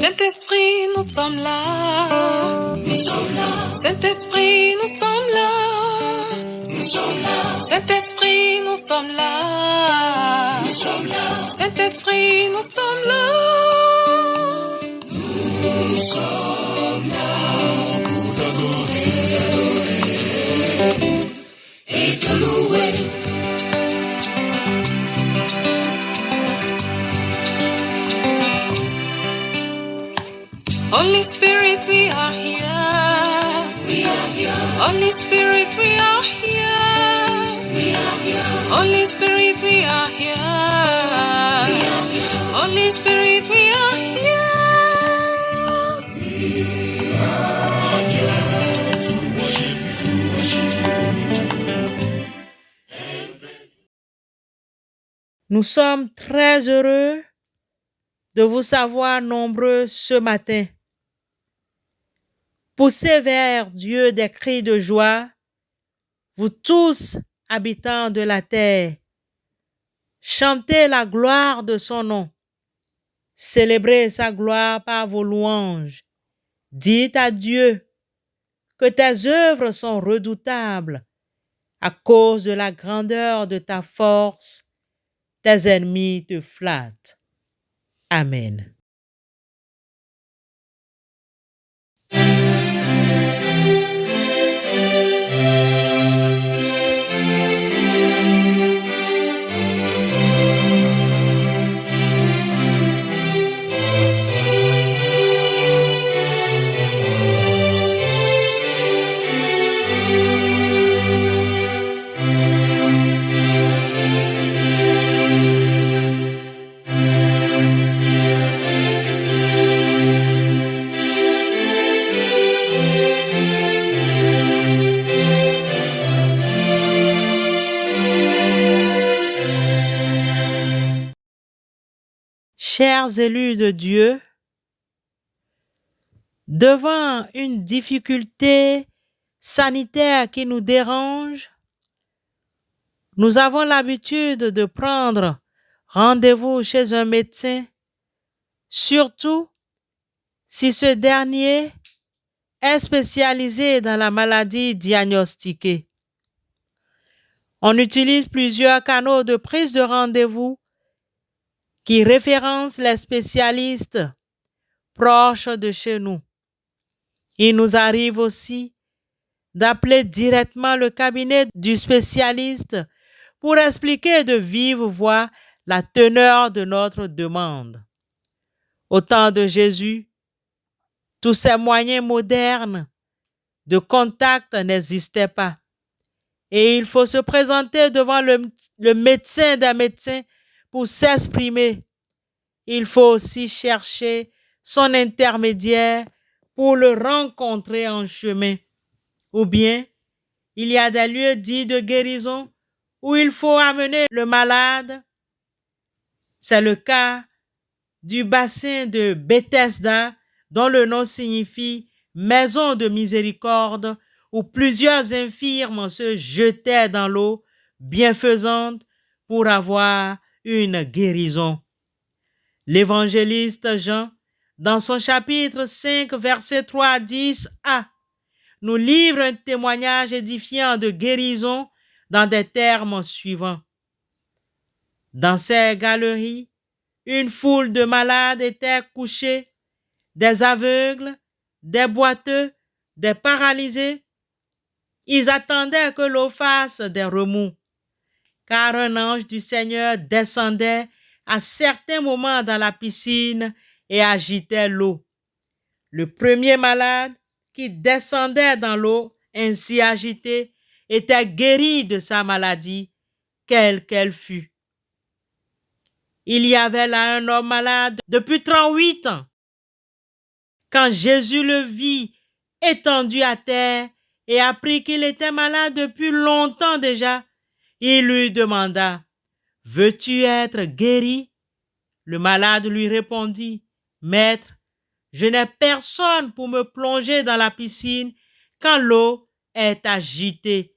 Saint-Esprit, nous sommes là. Nous sommes là. Saint-Esprit, nous sommes là. Nous sommes là. Saint-Esprit, nous sommes là. Nous sommes là. Saint-Esprit, nous sommes là. Nous sommes là pour t'adorer et te louer. Holy Spirit, we are here. We are here. Holy Spirit, we are here. We are here. Holy Spirit, we are here. We are here. Holy Spirit, we are here. Nous sommes très heureux de vous savoir nombreux ce matin. Poussez vers Dieu des cris de joie, vous tous habitants de la terre. Chantez la gloire de son nom. Célébrez sa gloire par vos louanges. Dites à Dieu que tes œuvres sont redoutables à cause de la grandeur de ta force. Tes ennemis te flattent. Amen. Chers élus de Dieu, devant une difficulté sanitaire qui nous dérange, nous avons l'habitude de prendre rendez-vous chez un médecin, surtout si ce dernier est spécialisé dans la maladie diagnostiquée. On utilise plusieurs canaux de prise de rendez-vous qui référence les spécialistes proches de chez nous. Il nous arrive aussi d'appeler directement le cabinet du spécialiste pour expliquer de vive voix la teneur de notre demande. Au temps de Jésus, tous ces moyens modernes de contact n'existaient pas. Et il faut se présenter devant le médecin des médecins pour s'exprimer. Il faut aussi chercher son intermédiaire pour le rencontrer en chemin. Ou bien, il y a des lieux dits de guérison où il faut amener le malade. C'est le cas du bassin de Bethesda, dont le nom signifie maison de miséricorde, où plusieurs infirmes se jetaient dans l'eau bienfaisante pour avoir une guérison. L'évangéliste Jean, dans son chapitre 5, verset 3 à 10a, nous livre un témoignage édifiant de guérison dans des termes suivants. Dans ces galeries, une foule de malades était couchée, des aveugles, des boiteux, des paralysés. Ils attendaient que l'eau fasse des remous, car un ange du Seigneur descendait à certains moments dans la piscine et agitait l'eau. Le premier malade qui descendait dans l'eau ainsi agitée était guéri de sa maladie, quelle qu'elle fût. Il y avait là un homme malade depuis 38 ans. Quand Jésus le vit étendu à terre et apprit qu'il était malade depuis longtemps déjà, il lui demanda: « Veux-tu être guéri ?» Le malade lui répondit: « Maître, je n'ai personne pour me plonger dans la piscine quand l'eau est agitée.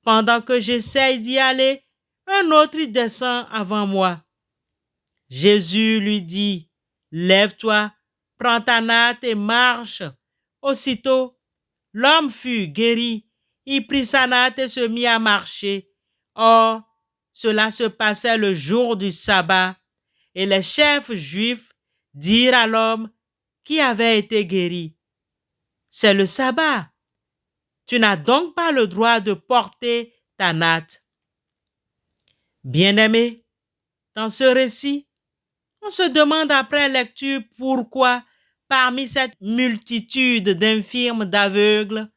Pendant que j'essaye d'y aller, un autre y descend avant moi. » Jésus lui dit: « Lève-toi, prends ta natte et marche. Aussitôt, l'homme fut guéri. Il prit sa natte et se mit à marcher. Or, cela se passait le jour du sabbat. Et les chefs juifs dirent à l'homme qui avait été guéri: c'est le sabbat. Tu n'as donc pas le droit de porter ta natte. Bien-aimés, dans ce récit, on se demande après lecture pourquoi, parmi cette multitude d'infirmes, d'aveugles,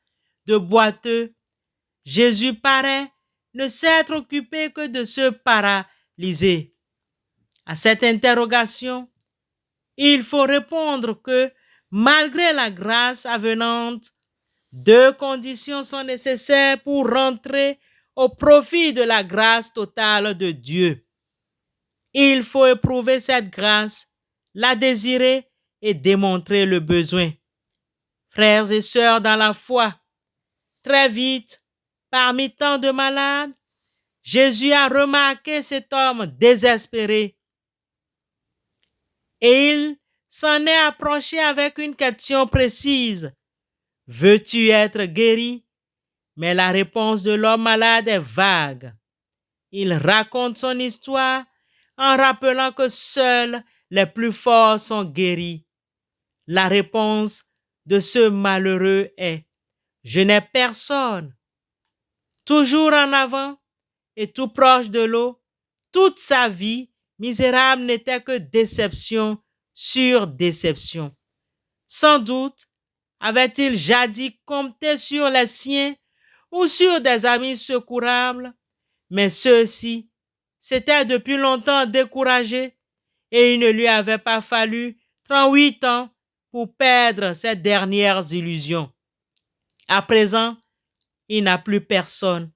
de boiteux, Jésus paraît ne s'être occupé que de ce paralysé. À cette interrogation, il faut répondre que, malgré la grâce avenante, deux conditions sont nécessaires pour rentrer au profit de la grâce totale de Dieu. Il faut éprouver cette grâce, la désirer et démontrer le besoin. Frères et sœurs dans la foi, très vite, parmi tant de malades, Jésus a remarqué cet homme désespéré et il s'en est approché avec une question précise: veux-tu être guéri? Mais la réponse de l'homme malade est vague. Il raconte son histoire en rappelant que seuls les plus forts sont guéris. La réponse de ce malheureux est: je n'ai personne. Toujours en avant et tout proche de l'eau, toute sa vie misérable n'était que déception sur déception. Sans doute avait-il jadis compté sur les siens ou sur des amis secourables, mais ceux-ci s'étaient depuis longtemps découragés et il ne lui avait pas fallu 38 ans pour perdre ses dernières illusions. À présent, il n'a plus personne.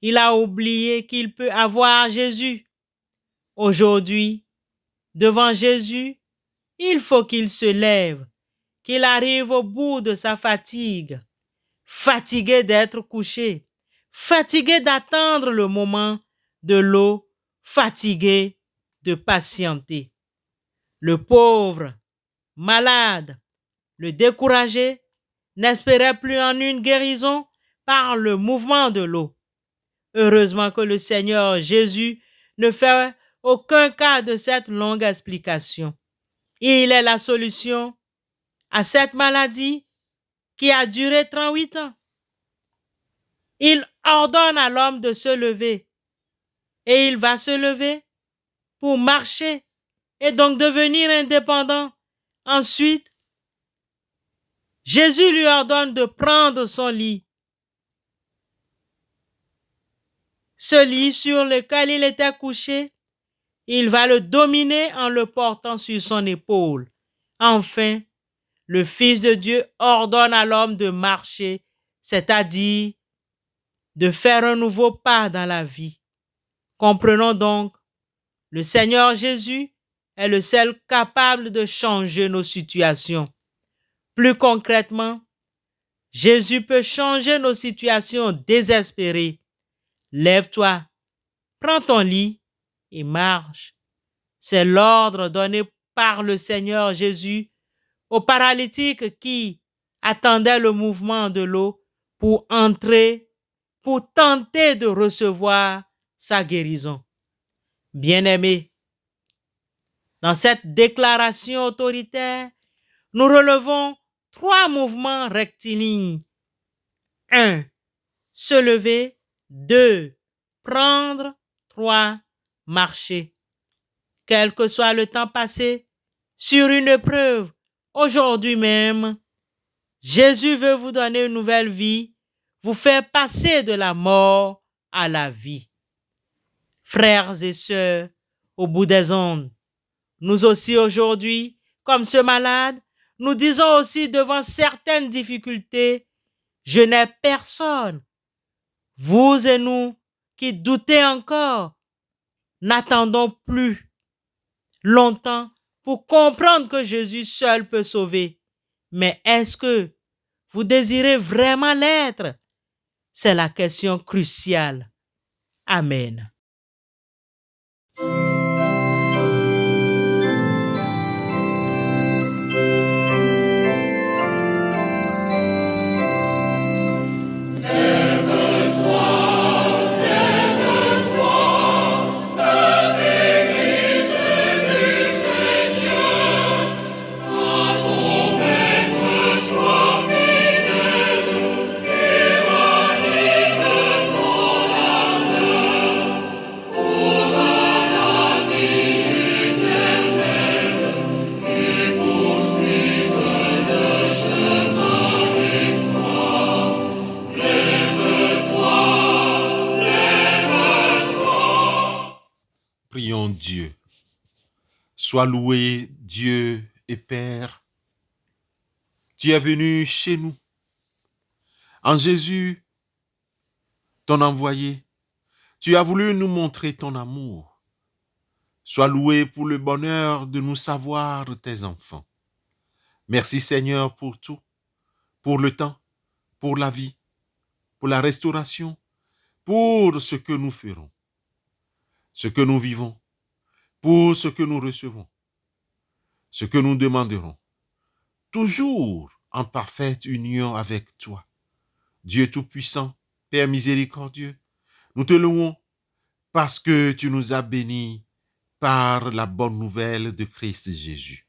Il a oublié qu'il peut avoir Jésus. Aujourd'hui, devant Jésus, il faut qu'il se lève, qu'il arrive au bout de sa fatigue, fatigué d'être couché, fatigué d'attendre le moment de l'eau, fatigué de patienter. Le pauvre, malade, le découragé, n'espérait plus en une guérison par le mouvement de l'eau. Heureusement que le Seigneur Jésus ne fait aucun cas de cette longue explication. Il est la solution à cette maladie qui a duré 38 ans. Il ordonne à l'homme de se lever et il va se lever pour marcher et donc devenir indépendant. Ensuite, Jésus lui ordonne de prendre son lit. Ce lit sur lequel il était couché, il va le dominer en le portant sur son épaule. Enfin, le Fils de Dieu ordonne à l'homme de marcher, c'est-à-dire de faire un nouveau pas dans la vie. Comprenons donc, le Seigneur Jésus est le seul capable de changer nos situations. Plus concrètement, Jésus peut changer nos situations désespérées. Lève-toi, prends ton lit et marche. C'est l'ordre donné par le Seigneur Jésus au paralytique qui attendait le mouvement de l'eau pour entrer, pour tenter de recevoir sa guérison. Bien-aimés, dans cette déclaration autoritaire, nous relevons 3 mouvements rectilignes. 1. Se lever. 2. Prendre. 3. Marcher. Quel que soit le temps passé sur une épreuve, aujourd'hui même, Jésus veut vous donner une nouvelle vie, vous faire passer de la mort à la vie. Frères et sœurs, au bout des ondes, nous aussi aujourd'hui, comme ce malade, nous disons aussi devant certaines difficultés: je n'ai personne. Vous et nous qui doutez encore, n'attendons plus longtemps pour comprendre que Jésus seul peut sauver. Mais est-ce que vous désirez vraiment l'être? C'est la question cruciale. Amen. Dieu. Sois loué, Dieu et Père. Tu es venu chez nous. En Jésus, ton envoyé, tu as voulu nous montrer ton amour. Sois loué pour le bonheur de nous savoir tes enfants. Merci Seigneur pour tout, pour le temps, pour la vie, pour la restauration, pour ce que nous ferons, ce que nous vivons, pour ce que nous recevons, ce que nous demanderons, toujours en parfaite union avec toi. Dieu Tout-Puissant, Père miséricordieux, nous te louons parce que tu nous as bénis par la bonne nouvelle de Christ Jésus.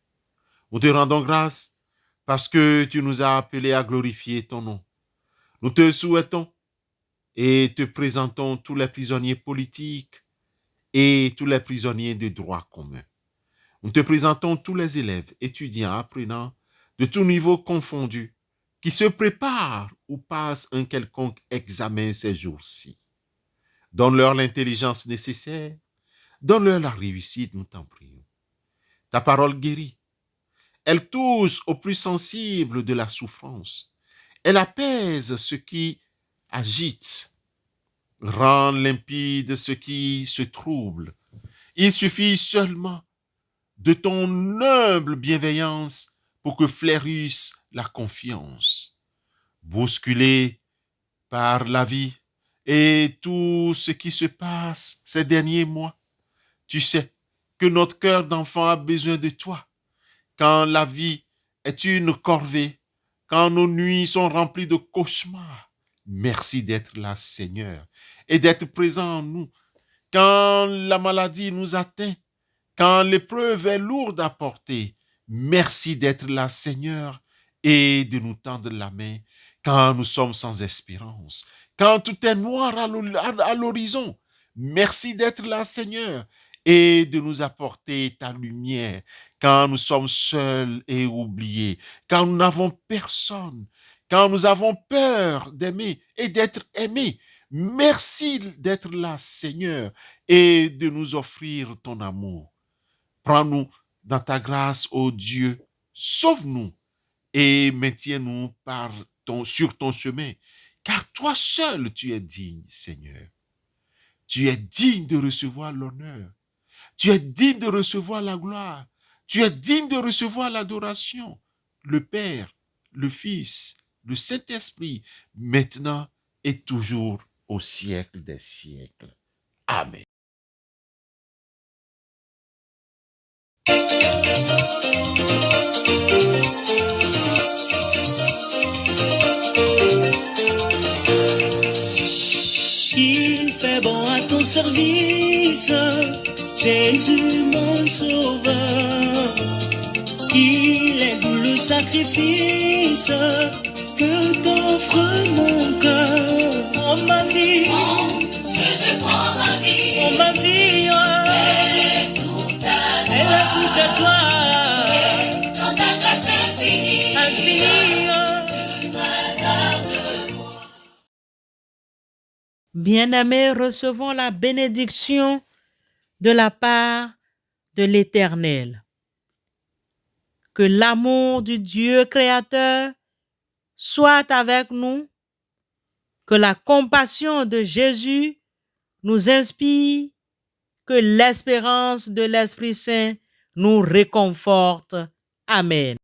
Nous te rendons grâce parce que tu nous as appelés à glorifier ton nom. Nous te souhaitons et te présentons tous les prisonniers politiques et tous les prisonniers de droit commun. Nous te présentons tous les élèves, étudiants, apprenants, de tout niveau confondu, qui se préparent ou passent un quelconque examen ces jours-ci. Donne-leur l'intelligence nécessaire, donne-leur la réussite, nous t'en prions. Ta parole guérit. Elle touche au plus sensible de la souffrance. Elle apaise ce qui agite, rend limpide ce qui se trouble. Il suffit seulement de ton humble bienveillance pour que fleurisse la confiance. Bousculé par la vie et tout ce qui se passe ces derniers mois, tu sais que notre cœur d'enfant a besoin de toi. Quand la vie est une corvée, quand nos nuits sont remplies de cauchemars, merci d'être là, Seigneur, et d'être présent en nous. Quand la maladie nous atteint, quand l'épreuve est lourde à porter, merci d'être là, Seigneur, et de nous tendre la main quand nous sommes sans espérance, quand tout est noir à l'horizon. Merci d'être là, Seigneur, et de nous apporter ta lumière quand nous sommes seuls et oubliés, quand nous n'avons personne, quand nous avons peur d'aimer et d'être aimés. Merci d'être là, Seigneur, et de nous offrir ton amour. Prends-nous dans ta grâce, ô Dieu, sauve-nous et maintiens-nous sur ton chemin, car toi seul tu es digne, Seigneur. Tu es digne de recevoir l'honneur, tu es digne de recevoir la gloire, tu es digne de recevoir l'adoration, le Père, le Fils, le Saint-Esprit, maintenant et toujours au siècle des siècles. Amen. Il fait bon à ton service, Jésus mon sauveur. Il est doux le sacrifice que t'offre mon cœur. Oh ma vie, Jésus prend ma vie, oh ma vie, elle est toute à elle est toute à toi, dans ta grâce infinie, infinie. tu me gardes. Bien-aimés, recevons la bénédiction de la part de l'Éternel. Que l'amour du Dieu créateur soit avec nous, que la compassion de Jésus nous inspire, que l'espérance de l'Esprit Saint nous réconforte. Amen.